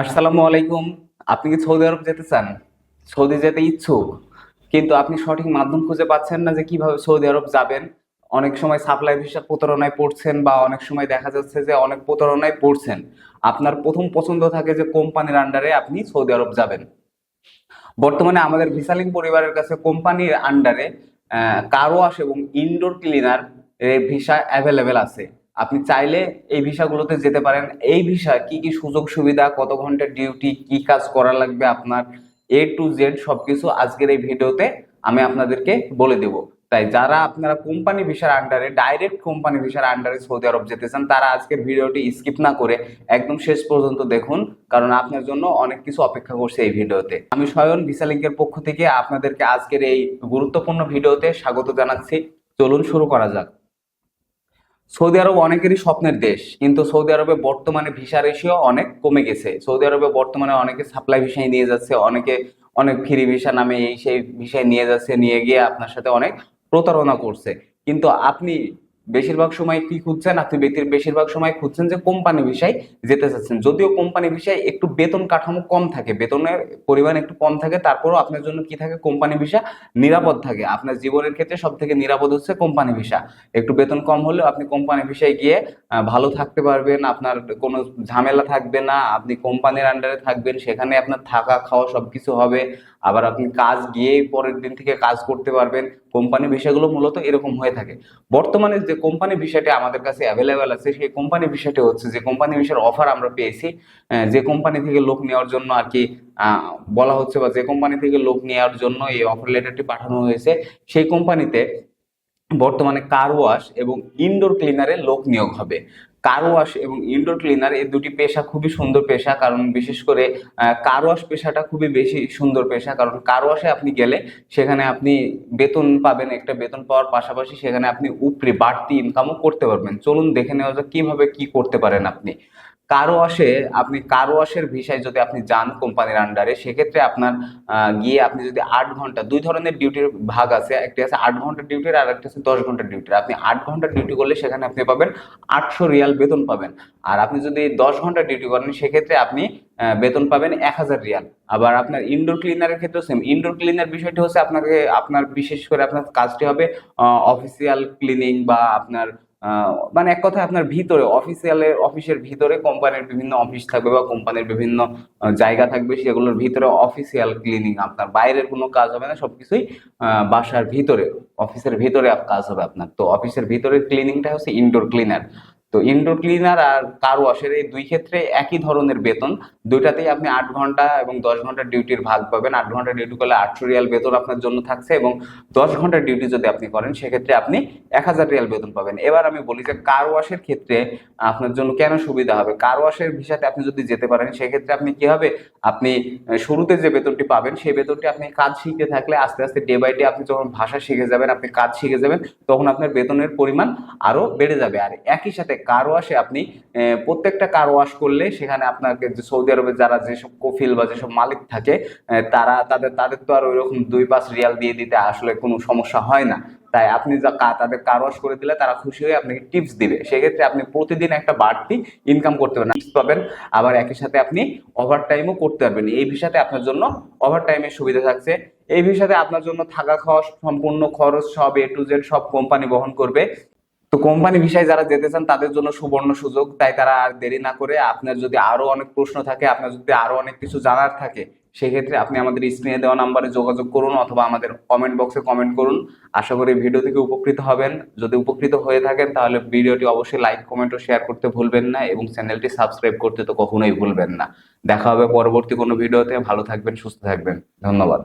আসসালামু আলাইকুম। আপনি কি সৌদি আরব যেতে চান? সৌদি যেতে ইচ্ছুক, কিন্তু আপনি সঠিক মাধ্যম খুঁজে পাচ্ছেন না যে কিভাবে সৌদি আরব যাবেন। অনেক সময় সাপ্লাই ভিসা প্রতারণায় পড়ছেন, বা অনেক সময় দেখা যাচ্ছে যে অনেক প্রতারণায় পড়ছেন। আপনার প্রথম পছন্দ থাকে যে কোম্পানির আন্ডারে আপনি সৌদি আরব যাবেন। বর্তমানে আমাদের ভিসালিং পরিবারের কাছে কোম্পানির আন্ডারে কার ওয়াশ এবং ইনডোর ক্লিনার ভিসা অ্যাভেলেবেল আছে। আপনি চাইলে এই ভিসাগুলোতে যেতে পারেন। এই ভিসা কি কি সুযোগ সুবিধা, কত ঘন্টার ডিউটি, কি কাজ করা লাগবে, আপনার A to Z সবকিছু আজকের এই ভিডিওতে আমি আপনাদেরকে বলে দেব। তাই যারা আপনারা কোম্পানি ভিসার আন্ডারে, ডাইরেক্ট কোম্পানি ভিসার আন্ডারে সৌদি আরব যেতে চান, তারা আজকের ভিডিওটি স্কিপ না করে একদম শেষ পর্যন্ত দেখুন, কারণ আপনার জন্য অনেক কিছু অপেক্ষা করছে এই ভিডিওতে। আমি স্বয়ন ভিসা লিংকের পক্ষ থেকে আপনাদেরকে আজকের এই গুরুত্বপূর্ণ ভিডিওতে স্বাগত জানাচ্ছি। চলুন শুরু করা যাক। সৌদি আরব অনেকেরই স্বপ্নের দেশ, কিন্তু সৌদি আরবে বর্তমানে ভিসা রেশিও অনেক কমে গেছে। সৌদি আরবে বর্তমানে অনেকে সাপ্লাই ভিসায় নিয়ে যাচ্ছে, অনেকে অনেক ফ্রি ভিসা নামে এই সেই ভিসায় নিয়ে যাচ্ছে, নিয়ে গিয়ে আপনার সাথে অনেক প্রতারণা করছে। কিন্তু আপনি বেশিরভাগ সময় কি খুঁজছেন? আপনি বেশিরভাগ সময় খুঁজছেন যে কোম্পানি ভিসায় যেতে চাচ্ছেন। যদিও কোম্পানি ভিসায় একটু বেতন কাঠামো কম থাকে, বেতনের পরিমাণ একটু কম থাকে, তারপরেও আপনার জন্য কি থাকে? কোম্পানি ভিসা নিরাপদ থাকে। আপনার জীবনের ক্ষেত্রে সব থেকে নিরাপদ হচ্ছে কোম্পানি ভিসা। একটু বেতন কম হলেও আপনি কোম্পানি ভিসায় গিয়ে ভালো থাকতে পারবেন, আপনার কোনো ঝামেলা থাকবে না, আপনি কোম্পানির আন্ডারে থাকবেন, সেখানে আপনার থাকা খাওয়া সবকিছু হবে। আবার আপনি কাজ গিয়েই পরের দিন থেকে কাজ করতে পারবেন। কোম্পানি ভিসাগুলো মূলত এরকম হয়ে থাকে। বর্তমানে যে কোম্পানি ভিসাটি আমাদের কাছে অ্যাভেলেবেল আছে, সেই কোম্পানি ভিসাটি হচ্ছে, যে কোম্পানি ভিসার অফার আমরা পেয়েছি, যে কোম্পানি থেকে লোক নেওয়ার জন্য আর কি বলা হচ্ছে, বা যে কোম্পানি থেকে লোক নেওয়ার জন্য এই অফার লেটারটি পাঠানো হয়েছে, সেই কোম্পানিতে বর্তমানে কার ওয়াশ এবং ইনডোর ক্লিনারে লোক নিয়োগ হবে। কার ওয়াশ এবং ইনডোর ক্লিনার এই দুটি পেশা খুবই সুন্দর পেশা, কারণ বিশেষ করে কার ওয়াশ পেশাটা খুবই বেশি সুন্দর পেশা। কারণ কার ওয়াশে আপনি গেলে সেখানে আপনি বেতন পাবেন, একটা বেতন পাওয়ার পাশাপাশি সেখানে আপনি উপরি বাড়তি ইনকামও করতে পারবেন। চলুন দেখে নেওয়া যাক কিভাবে কি করতে পারেন আপনি। কার ওয়াশে, আপনি কার ওয়াশের ভিসায় যদি আপনি যান কোম্পানির আন্ডারে, সেক্ষেত্রে আপনার গিয়ে আপনি যদি 8 ঘন্টা, দুই ধরনের ডিউটির ভাগ আছে, একটি আছে 8 ঘন্টা ডিউটির, আর একটা আছে 10 ঘন্টা ডিউটির। আপনি 8 ঘন্টা ডিউটি করলে সেখানে আপনি পাবেন 800 রিয়াল বেতন পাবেন। আর আপনি যদি 10 ঘন্টা ডিউটি করেন সেক্ষেত্রে আপনি বেতন পাবেন 1000 রিয়াল। আবার আপনার ইনডোর ক্লিনারের ক্ষেত্রে সেম। ইনডোর ক্লিনার বিষয়টি হচ্ছে আপনাকে, আপনার বিশেষ করে আপনার কাজটি হবে অফিসিয়াল ক্লিনিং, বা আপনার মানে এক কথায় আপনার ভিতরে অফিসের ভিতরে কোম্পানির বিভিন্ন অফিস থাকবে, বা কোম্পানির বিভিন্ন জায়গা থাকবে, সেগুলোর ভিতরে অফিসিয়াল ক্লিনিং। আপনার বাইরের কোনো কাজ হবে না, সবকিছুই বাসার ভিতরে, অফিসের ভিতরে কাজ হবে আপনার। তো অফিসের ভিতরে ক্লিনিংটা হচ্ছে ইনডোর ক্লিনার। তো ইনডোর ক্লিনার আর কার ওয়াশের এই দুই ক্ষেত্রে একই ধরনের বেতন। দুইটাতেই আপনি 8 ঘন্টা এবং 10 ঘন্টা ডিউটির ভাগ পাবেন। 8 ঘন্টা ডিউটি করলে 800 রিয়াল বেতন আপনার জন্য থাকছে, এবং 10 ঘন্টা ডিউটি যদি আপনি করেন সেক্ষেত্রে আপনি 1000 রিয়াল বেতন পাবেন। এবার আমি বলি যে কার ওয়াশের ক্ষেত্রে আপনার জন্য কেন সুবিধা হবে। কার ওয়াশের ভিসাতে আপনি যদি যেতে পারেন সেক্ষেত্রে আপনি কি হবে, আপনি শুরুতে যে বেতনটি পাবেন সেই বেতনটি আপনি কাজ শিখতে থাকলে আস্তে আস্তে ডে বাই ডে আপনি যখন ভাষা শিখে যাবেন, আপনি কাজ শিখে যাবেন, তখন আপনার বেতনের পরিমাণ আরো বেড়ে যাবে। আর একই সাথে কার ওয়াশে আপনি প্রত্যেকটা কার ওয়াশ করলে সেখানে আপনাকে, যে সৌদি আরবে যারা যেসব কফিল বা যেসব মালিক থাকে, তারা তাদের তো আর ওইরকম 2-5 রিয়াল দিয়ে দিতে আসলে কোনো সমস্যা হয় না। তাই আপনি তাদের কার ওয়াশ করে দিলে তারা খুশি হয়ে আপনাকে টিপস দিবে। সেক্ষেত্রে আপনি প্রতিদিন একটা বাড়তি ইনকাম করতে পারবেন, টিপস পাবেন। আবার একই সাথে আপনি ওভার টাইমও করতে পারবেন। এই ভিসাতে আপনার জন্য ওভার টাইমের সুবিধা থাকছে। এই ভিসাতে আপনার জন্য থাকা খাওয়া সম্পূর্ণ খরচ সব A to Z সব কোম্পানি বহন করবে। তো কোম্পানি ভিসায় যারা যেতে চান তাদের জন্য সুবর্ণ সুযোগ। তাই তারা আর দেরি না করে, আপনার যদি আরো অনেক প্রশ্ন থাকে, আপনার যদি আরো অনেক কিছু জানার থাকে, সেক্ষেত্রে আপনি আমাদের স্ক্রিনে দেওয়া নাম্বারে যোগাযোগ করুন, অথবা আমাদের কমেন্ট বক্সে কমেন্ট করুন। আশা করি ভিডিও থেকে উপকৃত হবেন। যদি উপকৃত হয়ে থাকেন তাহলে ভিডিওটি অবশ্যই লাইক, কমেন্ট ও শেয়ার করতে ভুলবেন না, এবং চ্যানেলটি সাবস্ক্রাইব করতে তো কখনোই ভুলবেন না। দেখা হবে পরবর্তী কোনো ভিডিওতে। ভালো থাকবেন, সুস্থ থাকবেন। ধন্যবাদ।